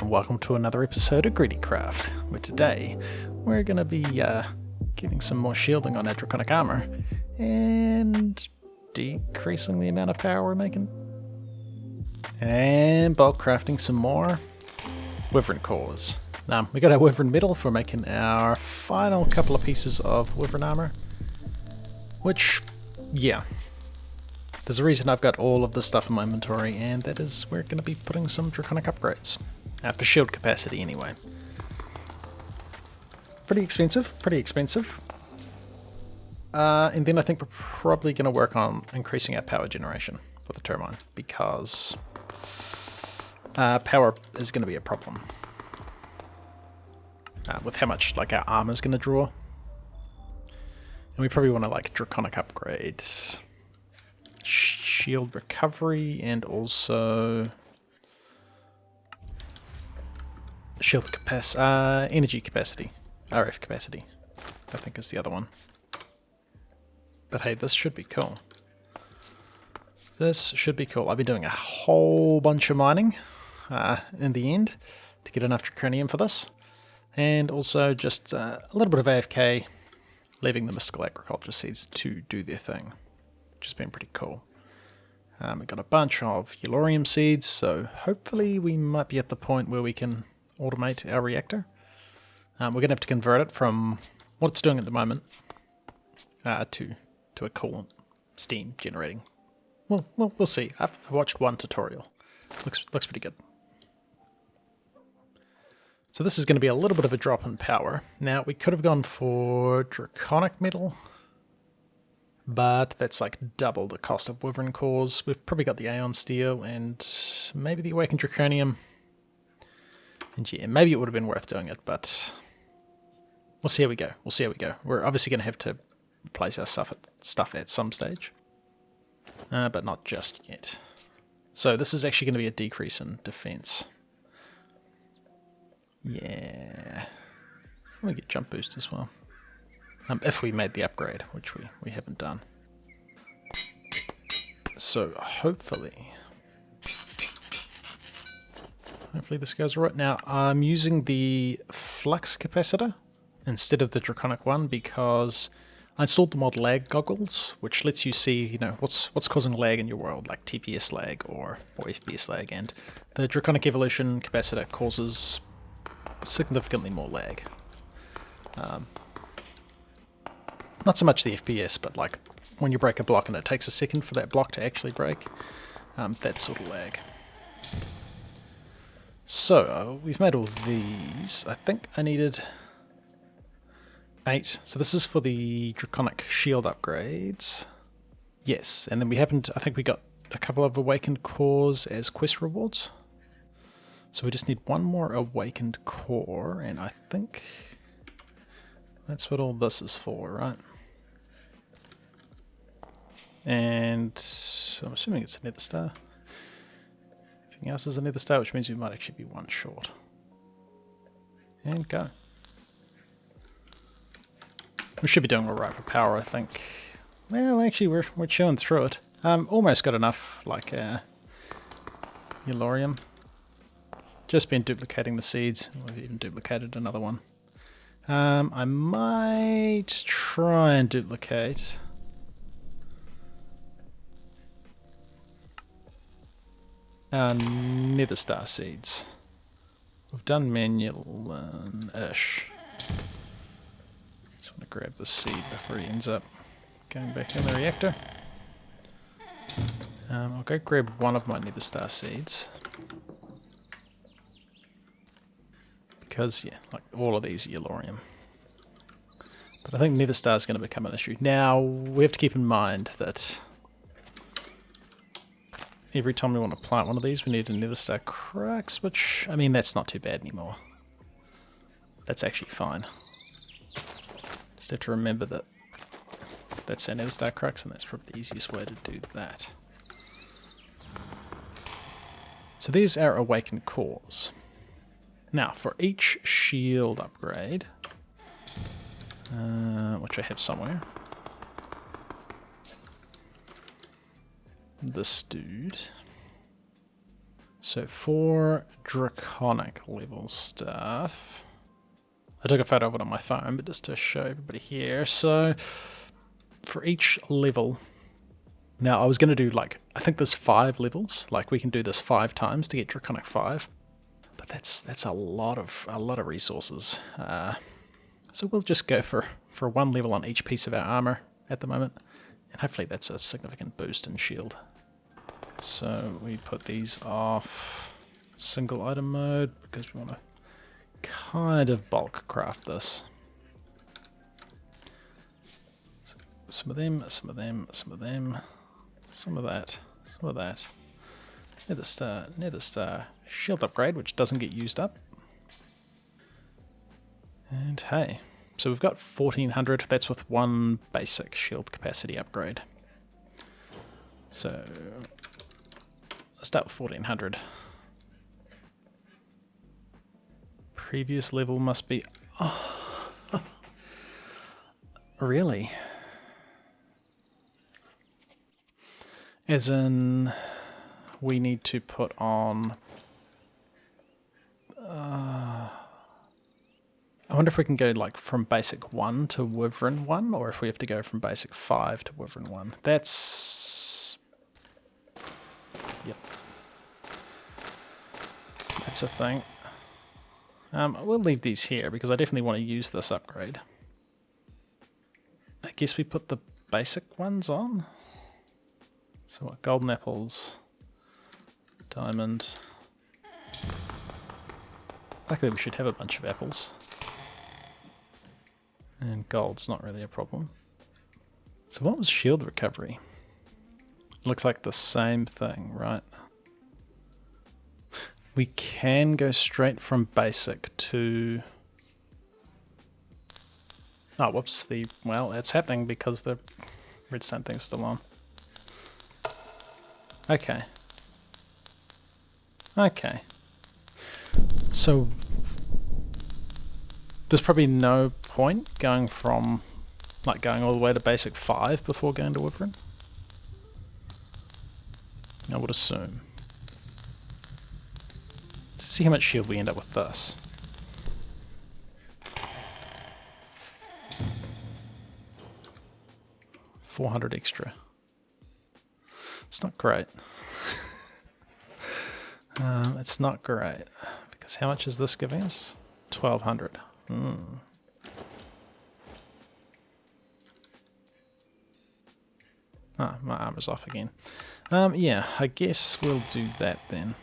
and welcome to another episode of GreedyCraft, where today we're going to be getting some more shielding on our Draconic armor and decreasing the amount of power we're making. And bulk crafting some more Wyvern cores. We got our Wyvern metal for making our final couple of pieces of Wyvern armor, which, yeah. There's a reason I've got all of this stuff in my inventory, and that is we're going to be putting some Draconic upgrades. For shield capacity, anyway. Pretty expensive. And then I think we're probably going to work on increasing our power generation for the turbine, because power is going to be a problem. With how much our armor is going to draw. And we probably want to Draconic upgrades. Shield recovery and also shield capacity, energy capacity, RF capacity, I think is the other one. But hey, this should be cool. I've been doing a whole bunch of mining in the end to get enough Draconium for this, and also just a little bit of AFK, leaving the mystical agriculture seeds to do their thing, which has been pretty cool. We've got a bunch of Yellorium seeds, so hopefully we might be at the point where we can automate our reactor. We're going to have to convert it from what it's doing at the moment to a coolant steam generating. Well, we'll see. I've watched one tutorial. Looks pretty good. So this is going to be a little bit of a drop in power. Now, we could have gone for Draconic metal, but that's double the cost of Wyvern cores. We've probably got the Aeon Steel and maybe the Awakened Draconium. And yeah, maybe it would have been worth doing it, but we'll see how we go. We're obviously going to have to replace our stuff at some stage, but not just yet. So this is actually going to be a decrease in defense. Yeah. We get jump boost as well. If we made the upgrade, which we haven't done. So hopefully this goes right. Now I'm using the flux capacitor instead of the Draconic one because I installed the mod lag goggles, which lets you see, what's causing lag in your world, like TPS lag or FPS lag, and the Draconic evolution capacitor causes significantly more lag. Not so much the FPS, but when you break a block and it takes a second for that block to actually break, that sort of lag. So we've made all these. I think I needed 8. So this is for the Draconic shield upgrades. Yes, and then I think we got a couple of Awakened cores as quest rewards. So we just need one more Awakened core, and I think that's what all this is for, right? And I'm assuming it's a nether star. Everything else is a nether star, which means we might actually be one short. And go. We should be doing alright for power, I think. Well, actually, we're chewing through it. Almost got enough, Yellorium. Just been duplicating the seeds. We've even duplicated another one. I might try and duplicate our nether star seeds. We've done manual-ish. Just want to grab the seed before he ends up going back in the reactor. I'll go grab one of my nether star seeds. Because, yeah, all of these are Yellorium. But I think nether star is going to become an issue. Now, we have to keep in mind that every time we want to plant one of these, we need a nether star crux, which, I mean, that's not too bad anymore. That's actually fine. Just have to remember that that's our nether star crux, and that's probably the easiest way to do that. So there's our Awakened cores. Now, for each shield upgrade, which I have somewhere, this dude. So for Draconic level stuff, I took a photo of it on my phone, but just to show everybody here. So for each level, now I was going to do like, I think there's 5 levels, like we can do this 5 times to get Draconic 5, but that's a lot of resources. So we'll just go for 1 level on each piece of our armor at the moment, and hopefully that's a significant boost in shield. So we put these off single item mode because we want to kind of bulk craft this. So some of them, some of them, some of them, some of that, some of that. Nether star shield upgrade, which doesn't get used up. And hey, so we've got 1400. That's with 1 basic shield capacity upgrade. So let's start with 1400. Previous level must be... Oh, really? As in, we need to put on... I wonder if we can go like from basic 1 to Wyvern 1, or if we have to go from basic 5 to Wyvern 1. That's... Yep. That's a thing. We'll leave these here because I definitely want to use this upgrade. I guess we put the basic ones on. So what, golden apples, diamond. Luckily we should have a bunch of apples. And gold's not really a problem. So what was shield recovery? Looks like the same thing, right? We can go straight from basic to... Oh, whoops, well, it's happening because the redstone thing's still on. Okay. Okay. So, there's probably no point going from, like, going all the way to basic 5 before going to Wyvern? I would assume. Let's see how much shield we end up with this. $400 extra. It's not great. It's not great. Because how much is this giving us? 1200. Ah, my armor's off again. Yeah, I guess we'll do that then.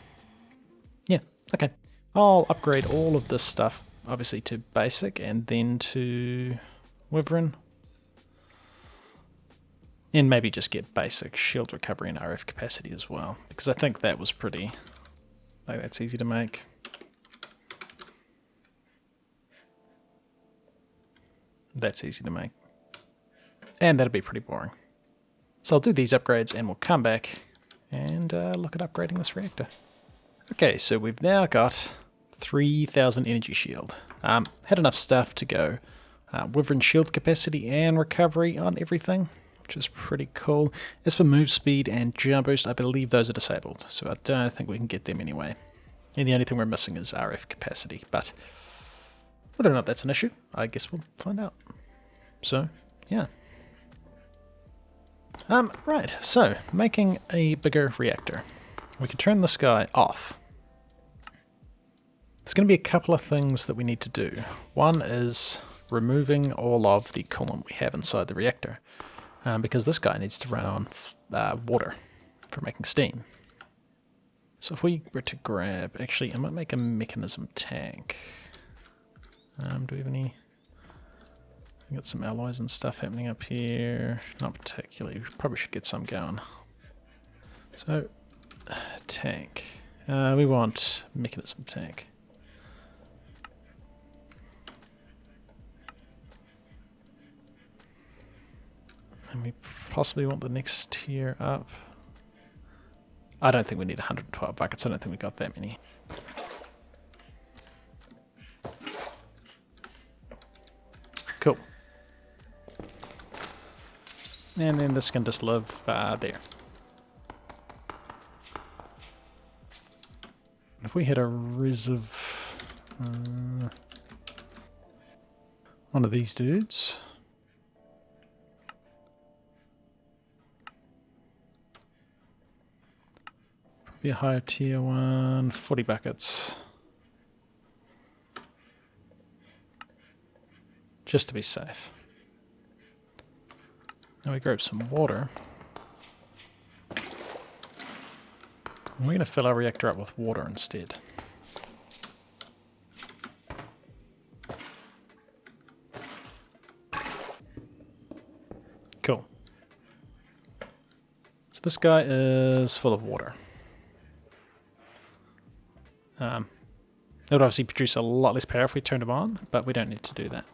Yeah, okay. I'll upgrade all of this stuff, obviously, to basic and then to Wyvern. And maybe just get basic shield recovery and RF capacity as well, because I think that was pretty... like, that's easy to make. That's easy to make. And that'll be pretty boring. So I'll do these upgrades and we'll come back and look at upgrading this reactor. Okay, so we've now got 3000 energy shield. Had enough stuff to go Wyvern shield capacity and recovery on everything, which is pretty cool. As for move speed and jump boost, I believe those are disabled, so I don't think we can get them anyway. And the only thing we're missing is RF capacity, but whether or not that's an issue, I guess we'll find out. So, yeah. Right, so, making a bigger reactor. We can turn this guy off. There's going to be a couple of things that we need to do. One is removing all of the coolant we have inside the reactor, because this guy needs to run on water for making steam. So if we were to grab, actually I might make a mechanism tank. Do we have any? We got some alloys and stuff happening up here. Not particularly. We probably should get some going. So, tank. We want mechanism tank. And we possibly want the next tier up. I don't think we need 112 buckets. I don't think we got that many. Cool. And then this can just live there. we had a one of these dudes. Probably a higher tier one, 40 buckets. Just to be safe. Now we grab some water. And we're going to fill our reactor up with water instead. Cool. So this guy is full of water. It would obviously produce a lot less power if we turned him on, but we don't need to do that.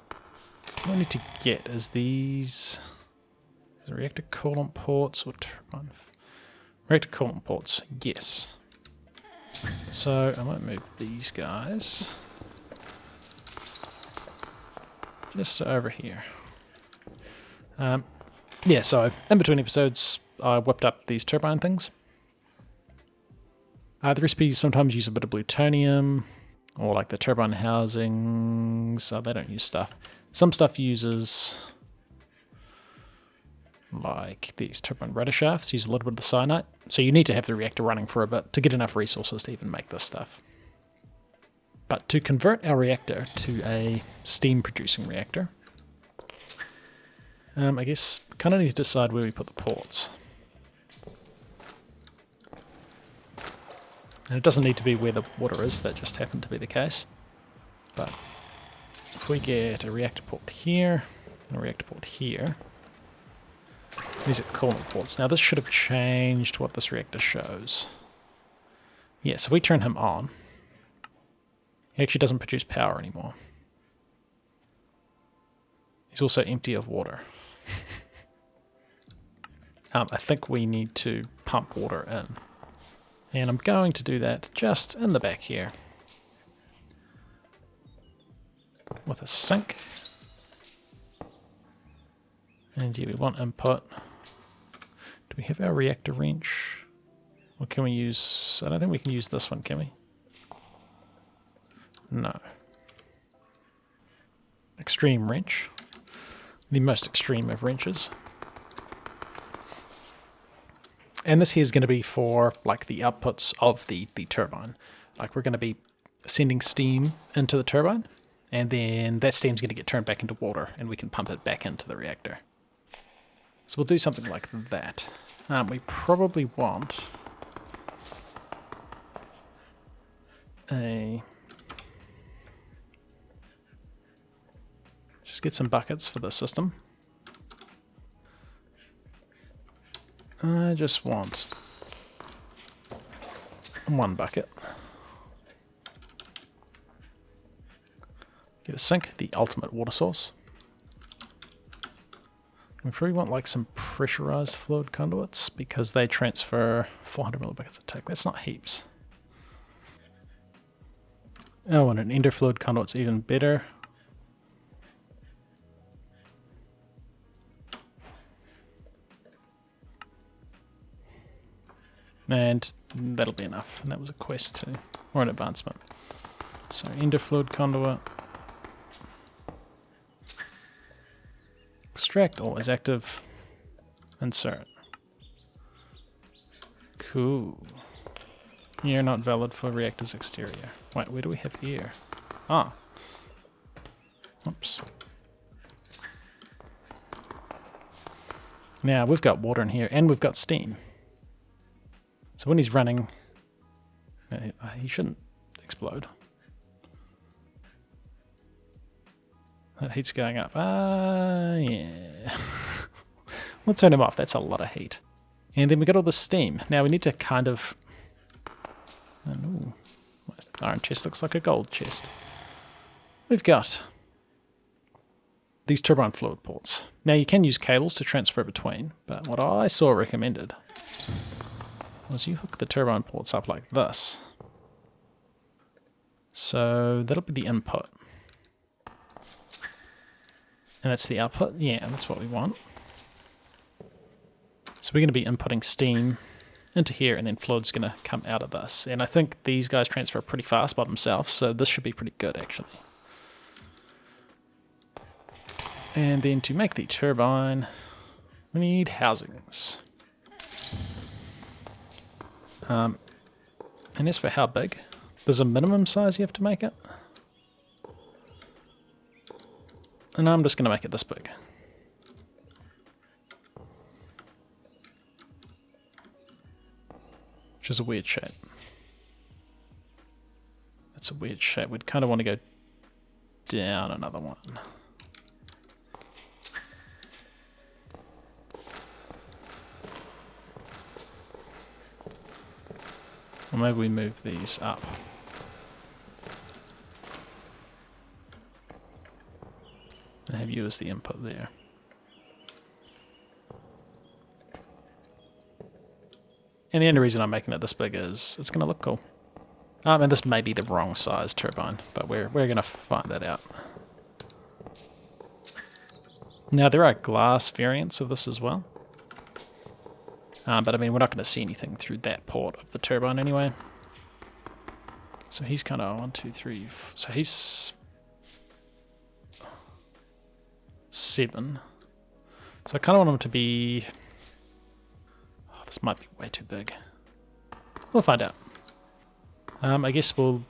What I need to get is these reactor coolant ports or turbine. Reactor coolant ports, yes. So I might move these guys just to over here. Yeah, so in between episodes I whipped up these turbine things. The recipes sometimes use a bit of plutonium, or like the turbine housings, they don't use stuff. Some stuff uses, like these turbine rotor shafts, use a little bit of the cyanide. So you need to have the reactor running for a bit to get enough resources to even make this stuff. But to convert our reactor to a steam-producing reactor, I guess kind of need to decide where we put the ports. And it doesn't need to be where the water is, that just happened to be the case. But if we get a reactor port here, and a reactor port here, these are coolant ports. Now this should have changed what this reactor shows. Yes, if we turn him on, he actually doesn't produce power anymore. He's also empty of water. I think we need to pump water in. And I'm going to do that just in the back here. With a sink. And yeah, we want input. Do we have our reactor wrench? Or can we use... I don't think we can use this one, can we? No. Extreme wrench. The most extreme of wrenches. And this here is going to be for like the outputs of the turbine. Like we're going to be sending steam into the turbine, and then that steam's going to get turned back into water, and we can pump it back into the reactor. So we'll do something like that. We probably want just get some buckets for the system. I just want one bucket. Get a sink, the ultimate water source. We probably want like some pressurized fluid conduits because they transfer 400 millibuckets a tick. That's not heaps. Oh, and an ender fluid conduit's even better. And that'll be enough. And that was a quest too, or an advancement. So ender fluid conduit. Extract, always active. Insert. Cool. Air not valid for reactor's exterior. Wait, where do we have air? Ah. Oops. Now we've got water in here and we've got steam. So when he's running, he shouldn't explode. That heat's going up. Yeah. We'll turn him off. That's a lot of heat. And then we got all the steam. Now we need to kind of... Ooh, the iron chest looks like a gold chest. We've got these turbine fluid ports. Now you can use cables to transfer between, but what I saw recommended was you hook the turbine ports up like this. So that'll be the input. And that's the output. Yeah, that's what we want. So we're going to be inputting steam into here, and then fluid's going to come out of this. And I think these guys transfer pretty fast by themselves, so this should be pretty good actually. And then to make the turbine, we need housings. And as for how big, there's a minimum size you have to make it. And I'm just going to make it this big. Which is a weird shape. That's a weird shape. We'd kind of want to go down another one. Or maybe we move these up. And have you as the input there. And the only reason I'm making it this big is it's going to look cool. And this may be the wrong size turbine, but we're going to find that out. Now there are glass variants of this as well. But I mean, we're not going to see anything through that port of the turbine anyway. So he's kind of 1, 2, 3. So he's 7. So I kind of want him to be. Oh, this might be way too big. We'll find out. I guess we'll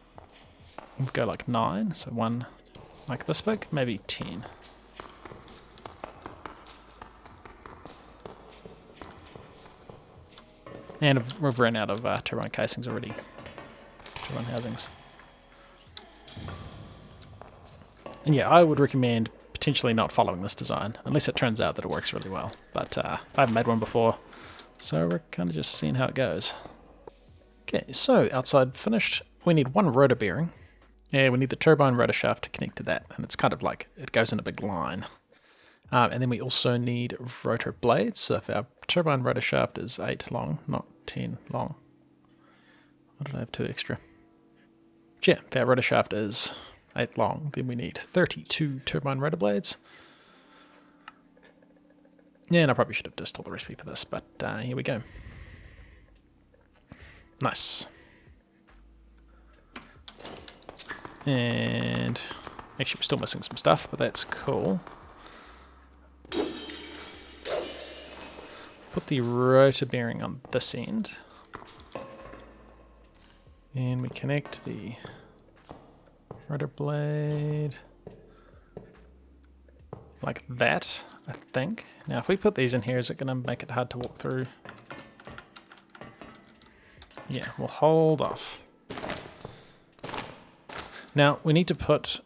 go like 9. So 1 like this big, maybe 10. And we've run out of turbine casings already. Turbine housings. And yeah, I would recommend potentially not following this design, unless it turns out that it works really well. But I haven't made one before, so we're kind of just seeing how it goes. Okay, so outside finished. We need 1 rotor bearing. Yeah, we need the turbine rotor shaft to connect to that, and it's kind of like, it goes in a big line. And then we also need rotor blades. So if our turbine rotor shaft is 8 long, not 10 long. Why did I have 2 extra? Yeah, if our rotor shaft is 8 long, then we need 32 turbine rotor blades. Yeah, and I probably should have just told the recipe for this, but here we go. Nice. And actually we're still missing some stuff, but that's cool. Put the rotor bearing on this end. And we connect the rotor blade like that, I think. Now if we put these in here, is it going to make it hard to walk through? Yeah, we'll hold off. Now we need to put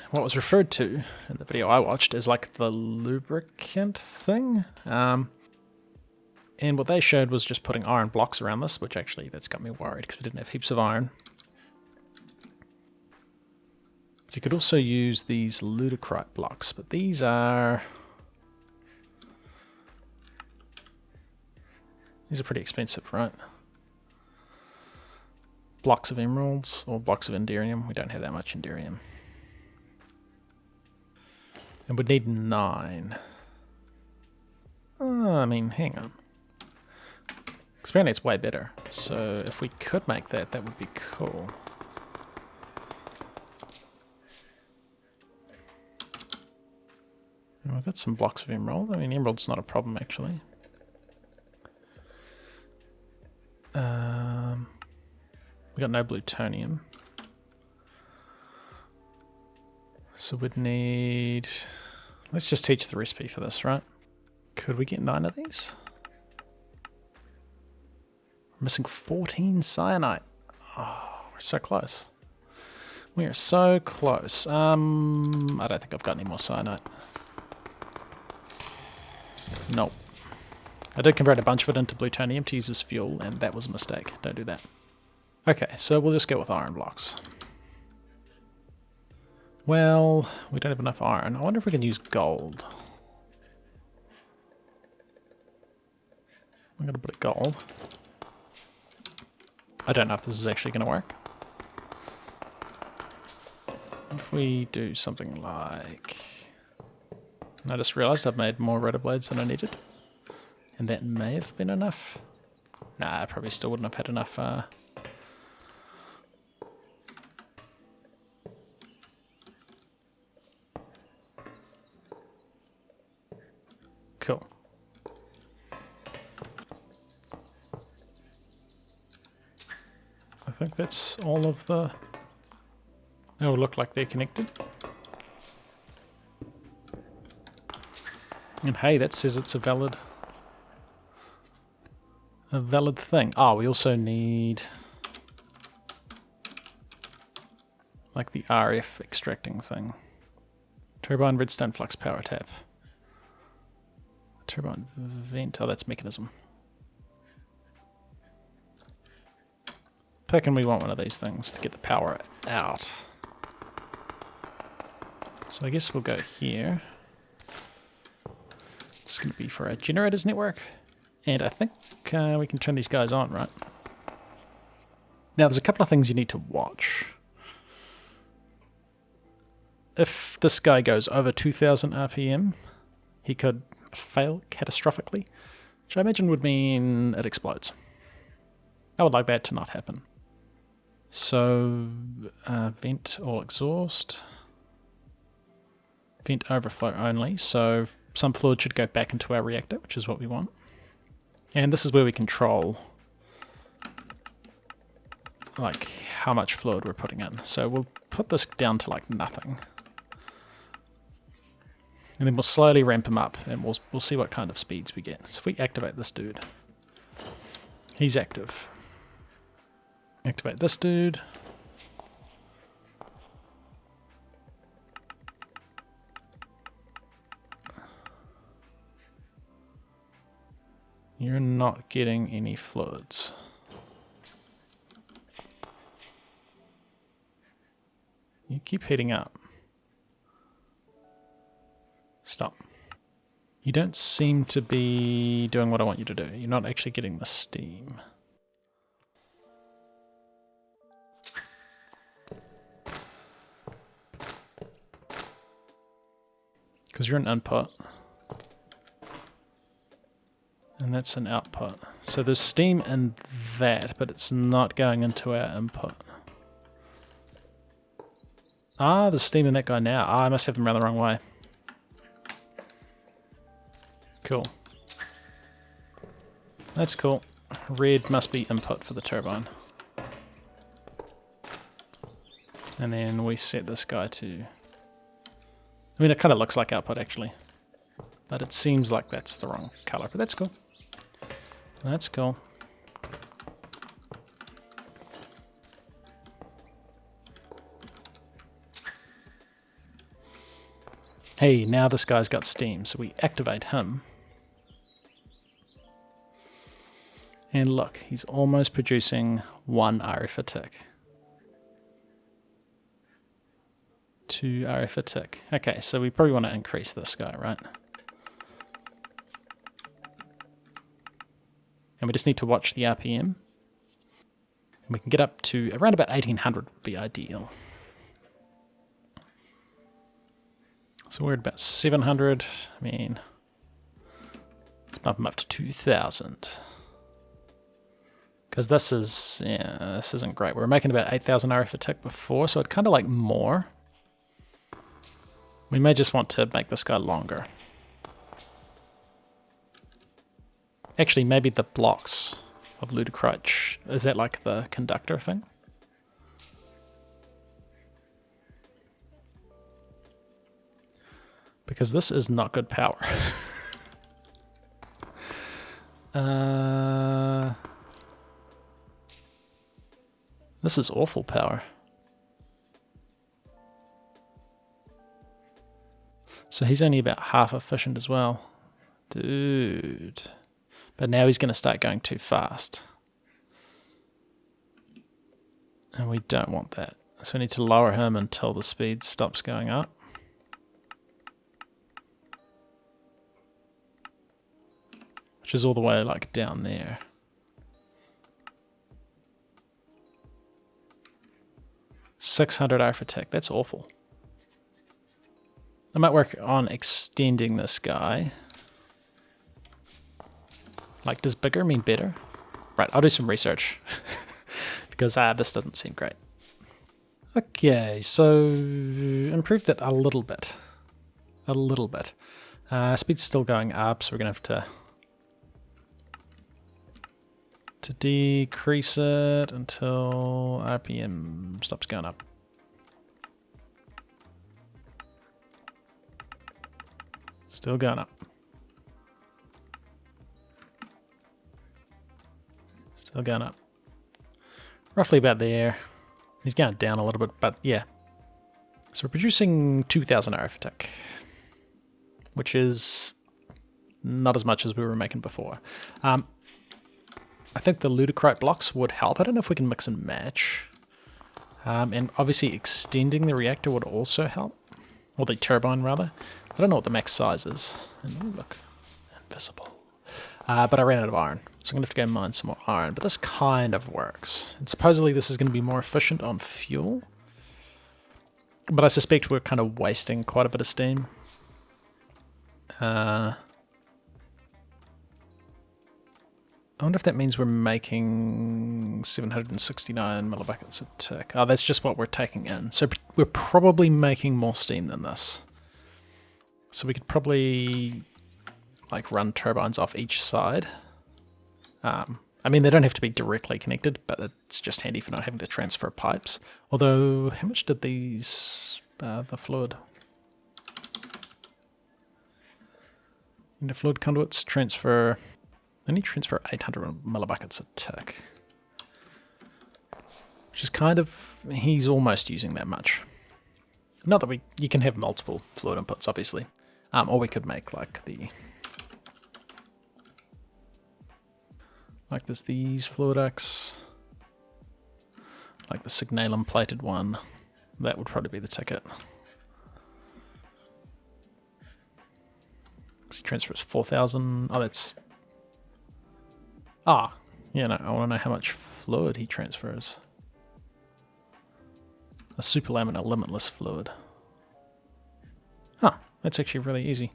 what was referred to in the video I watched as like the lubricant thing. And what they showed was just putting iron blocks around this, which actually that's got me worried because we didn't have heaps of iron. But you could also use these ludicrite blocks, but these are pretty expensive, right? Blocks of emeralds or blocks of inderium. We don't have that much inderium. And we'd need 9. I mean, hang on. Apparently it's way better. So if we could make that, that would be cool. And we've got some blocks of emerald. I mean, emerald's not a problem actually. We got no plutonium. So we'd need. Let's just teach the recipe for this, right? Could we get 9 of these? We're missing 14 cyanite. Oh, we're so close. We are so close. I don't think I've got any more cyanite. Nope. I did convert a bunch of it into plutonium to use as fuel, and that was a mistake. Don't do that. Okay, so we'll just go with iron blocks. Well, we don't have enough iron. I wonder if we can use gold. I'm going to put a gold. I don't know if this is actually going to work. What if we do something like... And I just realized I've made more rotor blades than I needed. And that may have been enough. Nah, I probably still wouldn't have had enough. Cool. I think that's all of the... They all look like they're connected. And hey, that says it's a valid thing. Oh, we also need like the RF extracting thing. Turbine redstone flux power tap. Turbine vent. Oh, that's mechanism. Pick, and we want one of these things to get the power out. So I guess we'll go here. It's going to be for our generators network. And I think we can turn these guys on, right? Now there's a couple of things you need to watch. If this guy goes over 2000 RPM, he could fail catastrophically, which I imagine would mean it explodes. I would like that to not happen. So, vent all exhaust. Vent overflow only, so some fluid should go back into our reactor, which is what we want. And this is where we control like how much fluid we're putting in. So we'll put this down to like nothing. And then we'll slowly ramp him up, and we'll see what kind of speeds we get. So if we activate this dude, he's active. Activate this dude. You're not getting any fluids. You keep heating up. Stop. You don't seem to be doing what I want you to do. You're not actually getting the steam. Because you're an input. And that's an output. So there's steam in that, but it's not going into our input. Ah, there's steam in that guy now. Ah, I must have them around the wrong way. Cool. That's cool. Red must be input for the turbine. And then we set this guy to... I mean, it kind of looks like output, actually. But it seems like that's the wrong color, but that's cool. That's cool. Hey, now this guy's got steam, so we activate him. And look, he's almost producing 1 RF a tick. 2 RF a tick. Okay, so we probably want to increase this guy, right? And we just need to watch the RPM. And we can get up to around about 1800 would be ideal. So we're at about 700. I mean, let's bump them up to 2000. Because this is, yeah, this isn't great. We were making about 8000 RF a tick before, so I'd kind of like more. We may just want to make this guy longer. Actually, maybe the blocks of Ludicrutch, is that like the conductor thing? Because this is not good power. This is awful power. So he's only about half efficient as well. Dude. But now he's going to start going too fast. And we don't want that. So we need to lower him until the speed stops going up. Which is all the way like down there. $600 RF attack. That's awful. I might work on extending this guy. Like, does bigger mean better? Right, I'll do some research because this doesn't seem great. Okay, so improved it a little bit. A little bit. Speed's still going up, so we're going to have to decrease it until RPM stops going up. Still going up. Still going up. Roughly about there. He's going down a little bit, but yeah. So we're producing 2,000 RF a tick, which is not as much as we were making before. I think the ludicrite blocks would help. I don't know if we can mix and match. And obviously extending the reactor would also help. Or the turbine, rather. I don't know what the max size is. And ooh, look, invisible. But I ran out of iron, so I'm going to have to go mine some more iron. But this kind of works. And supposedly this is going to be more efficient on fuel. But I suspect we're kind of wasting quite a bit of steam. I wonder if that means we're making 769 millibuckets a tick. Oh, that's just what we're taking in. So we're probably making more steam than this. So we could probably like run turbines off each side. I mean, they don't have to be directly connected, but it's just handy for not having to transfer pipes. Although, how much did these, the fluid conduits transfer? Only transfer 800 millibuckets a tick. Which is kind of, he's almost using that much. Not that you can have multiple fluid inputs, obviously. Or we could make like there's these fluid ducts. Like the signalum plated one. That would probably be the ticket. He transfers 4,000. Oh, that's... Ah, yeah, no, I want to know how much fluid he transfers. A superlaminar limitless fluid. Huh, that's actually really easy.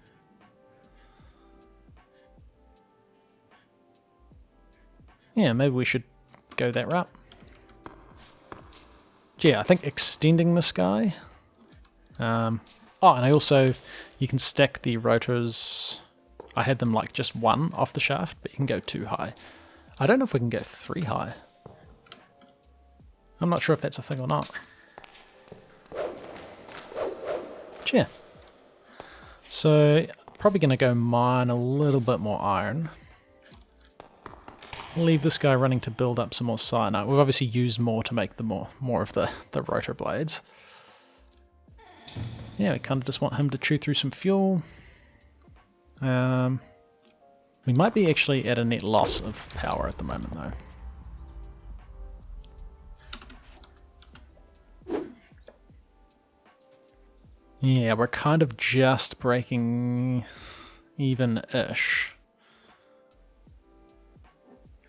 Yeah, maybe we should go that route. Yeah, I think extending this guy. Oh, and I also, you can stack the rotors. I had them like just one off the shaft, but you can go 2 high. I don't know if we can go 3 high. I'm not sure if that's a thing or not. But yeah. So, probably going to go mine a little bit more iron. Leave this guy running to build up some more cyanide. We've obviously used more to make the more of the rotor blades. Yeah, we kind of just want him to chew through some fuel. We might be actually at a net loss of power at the moment, though. Yeah, we're kind of just breaking even-ish.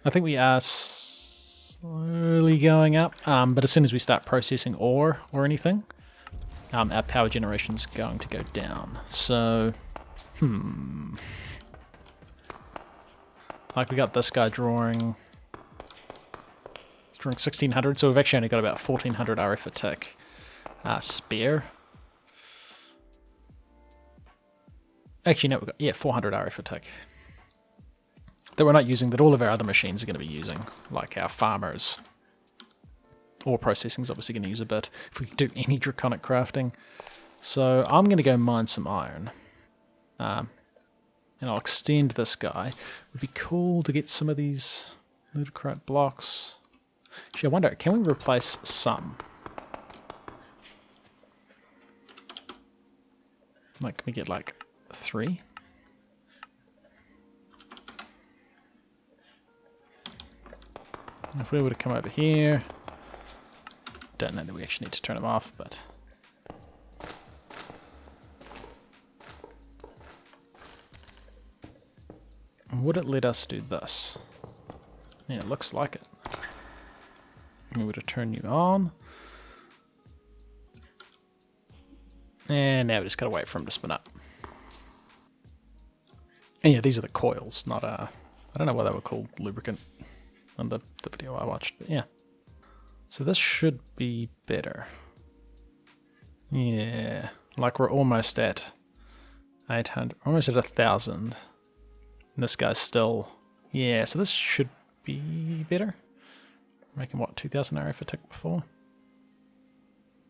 I think we are slowly going up, but as soon as we start processing ore or anything, our power generation's going to go down. So, like we got this guy drawing 1600, so we've actually only got about 1400 RF a tick spare. Actually, no, we've got, yeah, 400 RF a tick. That we're not using, that all of our other machines are going to be using, like our farmers. Ore processing is obviously going to use a bit, if we can do any draconic crafting. So I'm going to go mine some iron. And I'll extend this guy. It would be cool to get some of these ludicrite blocks. Actually, I wonder, can we replace some? Like, can we get like 3? If we were to come over here, don't know that we actually need to turn them off, but would it let us do this? Yeah, it looks like it. We were to turn you on, and now we just gotta wait for them to spin up. And yeah, these are the coils, not I don't know why they were called lubricant. in the video I watched, but yeah. So this should be better. Yeah, like we're almost at 800, almost at 1,000. And this guy's still, yeah, so this should be better. Making what, 2,000 arrow per tick before?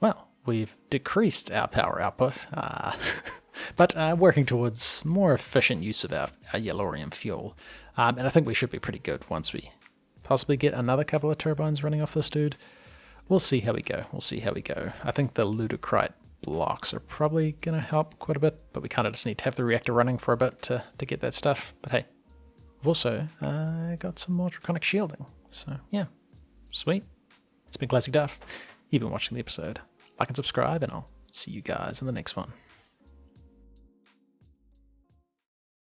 Well, we've decreased our power output, but working towards more efficient use of our Yellorium fuel. And I think we should be pretty good once we possibly get another couple of turbines running off this dude. We'll see how we go. We'll see how we go. I think the Ludocrite blocks are probably going to help quite a bit, but we kind of just need to have the reactor running for a bit to get that stuff. But hey, we've also got some more Draconic shielding. So yeah, sweet. It's been ClassicDuff. You've been watching the episode. Like and subscribe, and I'll see you guys in the next one.